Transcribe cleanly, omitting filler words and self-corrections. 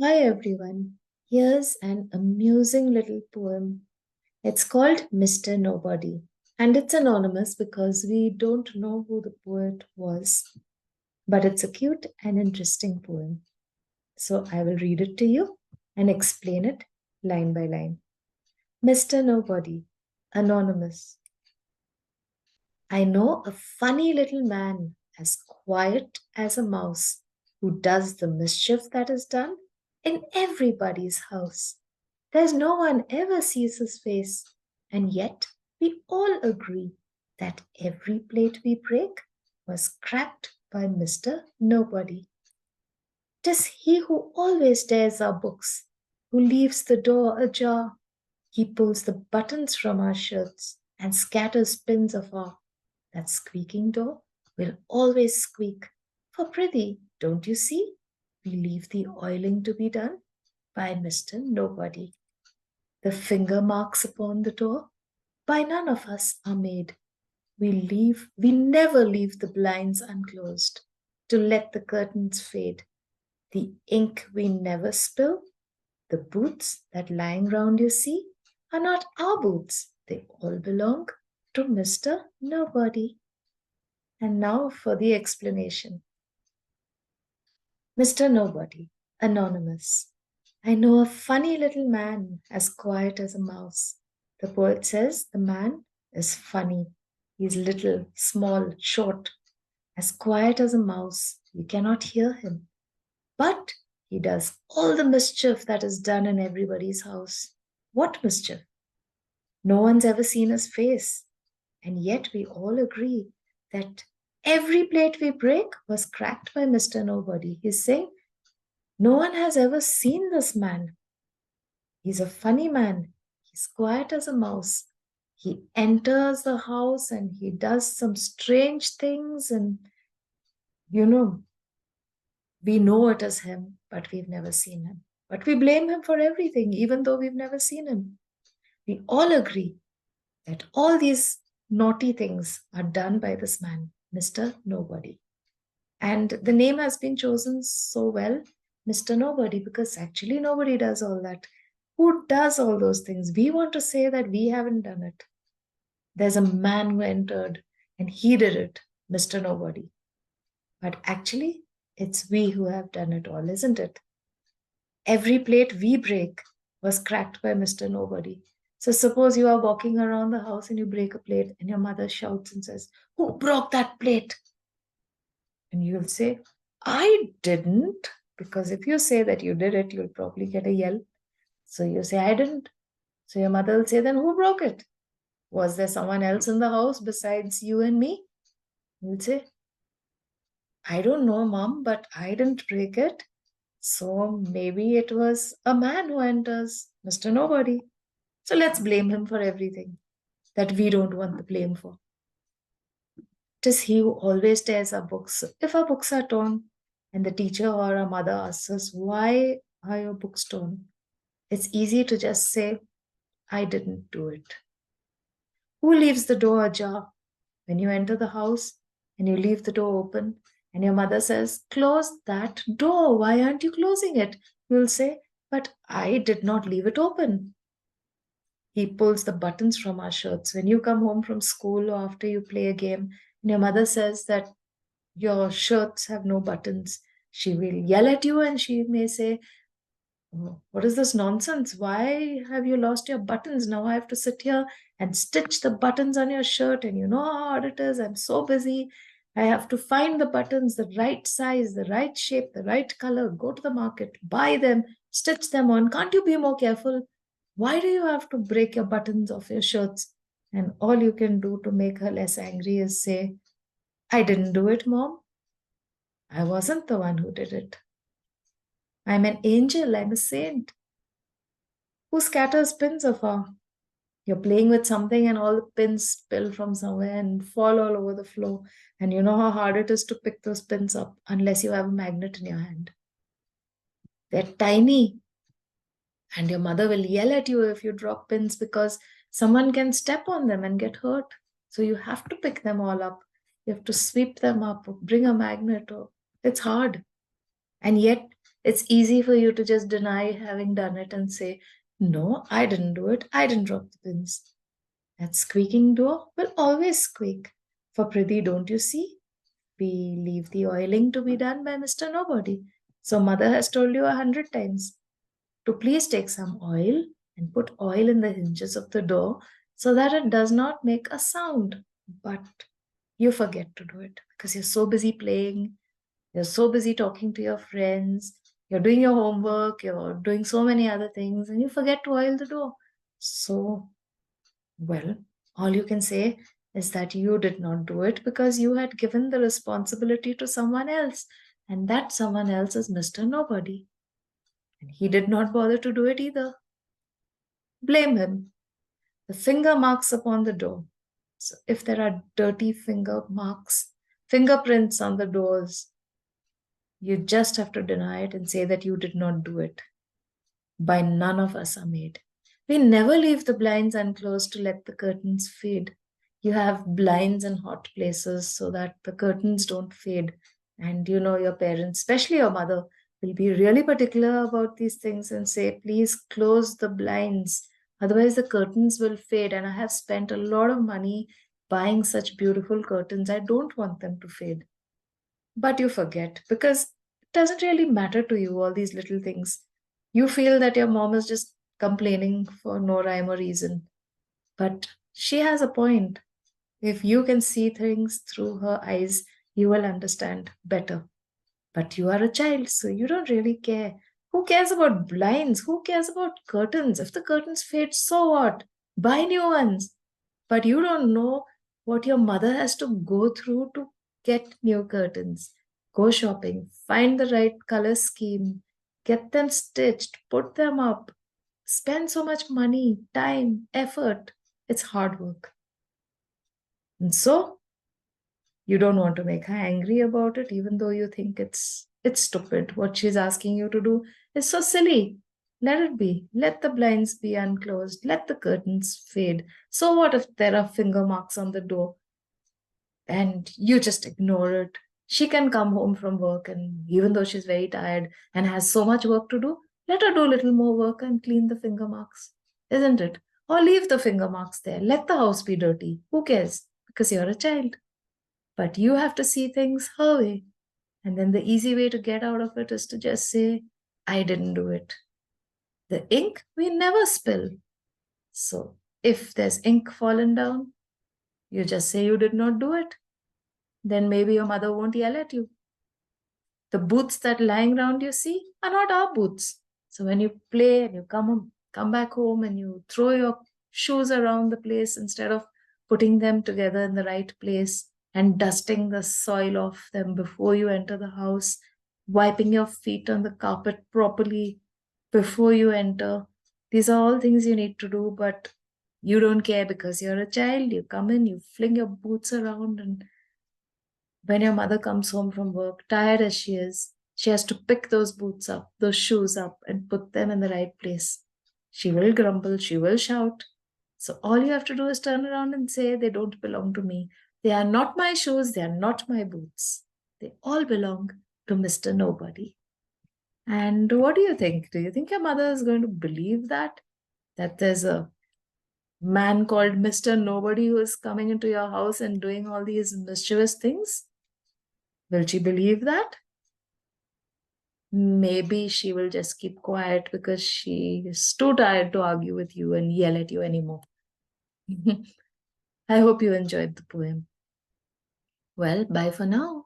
Hi everyone. Here's an amusing little poem. It's called Mr. Nobody, and it's anonymous because we don't know who the poet was. But it's a cute and interesting poem. So I will read it to you and explain it line by line. Mr. Nobody, anonymous. I know a funny little man, as quiet as a mouse, who does the mischief that is done in everybody's house. There's no one ever sees his face, and yet we all agree that every plate we break was cracked by Mr. Nobody. 'Tis he who always tears our books, who leaves the door ajar. He pulls the buttons from our shirts and scatters pins afar. That squeaking door will always squeak, for prithee, don't you see? We leave the oiling to be done by Mr. Nobody. The finger marks upon the door by none of us are made. We never leave the blinds unclosed to let the curtains fade. The ink we never spill, the boots that lying round you see, are not our boots. They all belong to Mr. Nobody. And now for the explanation. Mr. Nobody, anonymous. I know a funny little man, as quiet as a mouse. The poet says the man is funny. He's little, small, short, as quiet as a mouse. You cannot hear him. But he does all the mischief that is done in everybody's house. What mischief? No one's ever seen his face. And yet we all agree that every plate we break was cracked by Mr. Nobody. He's saying, no one has ever seen this man. He's a funny man. He's quiet as a mouse. He enters the house and he does some strange things. And, we know it is him, but we've never seen him. But we blame him for everything, even though we've never seen him. We all agree that all these naughty things are done by this man, Mr. Nobody. And the name has been chosen so well, Mr. Nobody, because actually nobody does all that. Who does all those things? We want to say that we haven't done it. There's a man who entered and he did it, Mr. Nobody. But actually, it's we who have done it all, isn't it? Every plate we break was cracked by Mr. Nobody. So suppose you are walking around the house and you break a plate and your mother shouts and says, "Who broke that plate?" And you'll say, "I didn't." Because if you say that you did it, you'll probably get a yell. So you say, "I didn't." So your mother will say, "Then who broke it? Was there someone else in the house besides you and me?" You'll say, "I don't know, Mom, but I didn't break it. So maybe it was a man who enters, Mr. Nobody. So let's blame him for everything that we don't want the blame for. It is he who always tears our books. If our books are torn and the teacher or our mother asks us, "Why are your books torn?" It's easy to just say, "I didn't do it." Who leaves the door ajar? When you enter the house and you leave the door open and your mother says, "Close that door. Why aren't you closing it?" You'll say, "But I did not leave it open." He pulls the buttons from our shirts. When you come home from school or after you play a game and your mother says that your shirts have no buttons, she will yell at you and she may say, "Oh, what is this nonsense? Why have you lost your buttons? Now I have to sit here and stitch the buttons on your shirt, and you know how hard it is. I'm so busy. I have to find the buttons, the right size, the right shape, the right color, go to the market, buy them, stitch them on. Can't you be more careful? Why do you have to break your buttons off your shirts?" And all you can do to make her less angry is say, "I didn't do it, Mom. I wasn't the one who did it. I'm an angel. I'm a saint who scatters pins afar." You're playing with something and all the pins spill from somewhere and fall all over the floor. And you know how hard it is to pick those pins up unless you have a magnet in your hand. They're tiny. And your mother will yell at you if you drop pins because someone can step on them and get hurt. So you have to pick them all up. You have to sweep them up or bring a magnet. It's hard. And yet It's easy for you to just deny having done it and say, no, I didn't do it. I didn't drop the pins. That squeaking door will always squeak. For Prithvi, don't you see? We leave the oiling to be done by Mr. Nobody. So mother has told you 100 times to please take some oil and put oil in the hinges of the door so that it does not make a sound. But you forget to do it because you're so busy playing, you're so busy talking to your friends, you're doing your homework, you're doing so many other things, and you forget to oil the door. So, well, all you can say is that you did not do it because you had given the responsibility to someone else, and that someone else is Mr. Nobody. And he did not bother to do it either. Blame him. The finger marks upon the door. So, if there are dirty finger marks, fingerprints on the doors, you just have to deny it and say that you did not do it. By none of us are made. We never leave the blinds unclosed to let the curtains fade. You have blinds in hot places so that the curtains don't fade. And you know, your parents, especially your mother, will be really particular about these things and say, please close the blinds. Otherwise, the curtains will fade. And I have spent a lot of money buying such beautiful curtains. I don't want them to fade. But you forget because it doesn't really matter to you, all these little things. You feel that your mom is just complaining for no rhyme or reason. But she has a point. If you can see things through her eyes, you will understand better. But you are a child, so you don't really care. Who cares about blinds? Who cares about curtains? If the curtains fade, so what? Buy new ones. But you don't know what your mother has to go through to get new curtains. Go shopping, find the right color scheme, get them stitched, put them up, spend so much money, time, effort. It's hard work. And so you don't want to make her angry about it, even though you think it's stupid. What she's asking you to do is so silly. Let it be. Let the blinds be unclosed. Let the curtains fade. So what if there are finger marks on the door and you just ignore it? She can come home from work, and even though she's very tired and has so much work to do, let her do a little more work and clean the finger marks, isn't it? Or leave the finger marks there. Let the house be dirty. Who cares? Because you're a child. But you have to see things her way. And then the easy way to get out of it is to just say, I didn't do it. The ink we never spill. So if there's ink fallen down, you just say you did not do it. Then maybe your mother won't yell at you. The boots that lying around you see are not our boots. So when you play and you come back home and you throw your shoes around the place instead of putting them together in the right place and dusting the soil off them before you enter the house, wiping your feet on the carpet properly before you enter. These are all things you need to do, but you don't care because you're a child. You come in, you fling your boots around, and when your mother comes home from work, tired as she is, she has to pick those boots up, those shoes up, and put them in the right place. She will grumble, she will shout. So all you have to do is turn around and say, they don't belong to me. They are not my shoes, they are not my boots. They all belong to Mr. Nobody. And what do you think? Do you think your mother is going to believe that? That there's a man called Mr. Nobody who is coming into your house and doing all these mischievous things? Will she believe that? Maybe she will just keep quiet because she is too tired to argue with you and yell at you anymore. I hope you enjoyed the poem. Well, bye for now.